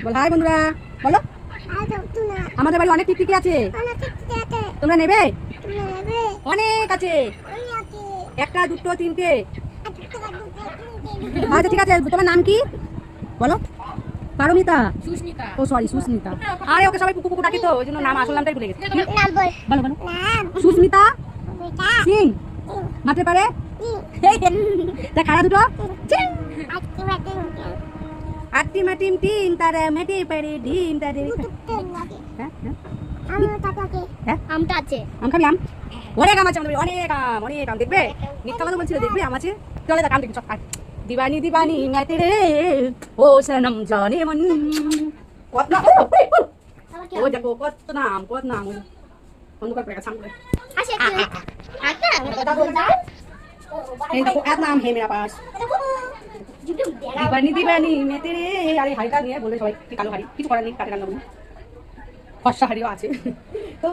বল high বন্ধুরা, বলো। আমাদের বাড়ি অনেক টিকটিকি আছে, তোমরা নেবে? অনেক আছে, একটা দুটো তিনটে। আচ্ছা ঠিক আছে, তোমার নাম কি বলো? পারমিতা, সুস্মিতা। ও সরি সুস্মিতা। আরে ওকে সবাই কুকু কুকু ডাকে তো, ওই জন্য নাম আসল নামটাই ভুলে গেছি। বলো বলো। সুস্মিতা সিং মাঠে পারে তা খাড়া দুটো আটটি মাটিম টিম তারা মেটে পারে ডিম তাদের। হ্যাঁ হ্যাঁ হ্যাঁ, আমটা আছে। আম খাবি? আম অনেক আম আছে আমাদের বাড়ি, অনেক আম দেখবে। মিথ্যা কথা বলছিল, দেখবে আম আছে। চলে দেখ আম দেখবি, চল আয়। দিবানি দিবানি মেতে রে ও সনম জানে মন। কত না ও দেখো কত নাম, কত নাম। অন্ধকার পড়ে গেছে আম করে। আসে একটা কথা বলতা। এই দেখো এত নাম হে মেরা পাস। দিবানি দিবানি মেতে রে। আরে হাড়িটা নিয়ে বলে সবাই কি কালো হাড়ি, কিছু করার নেই, কাটে রান্না করি। ফর্সা হাড়িও আছে তো।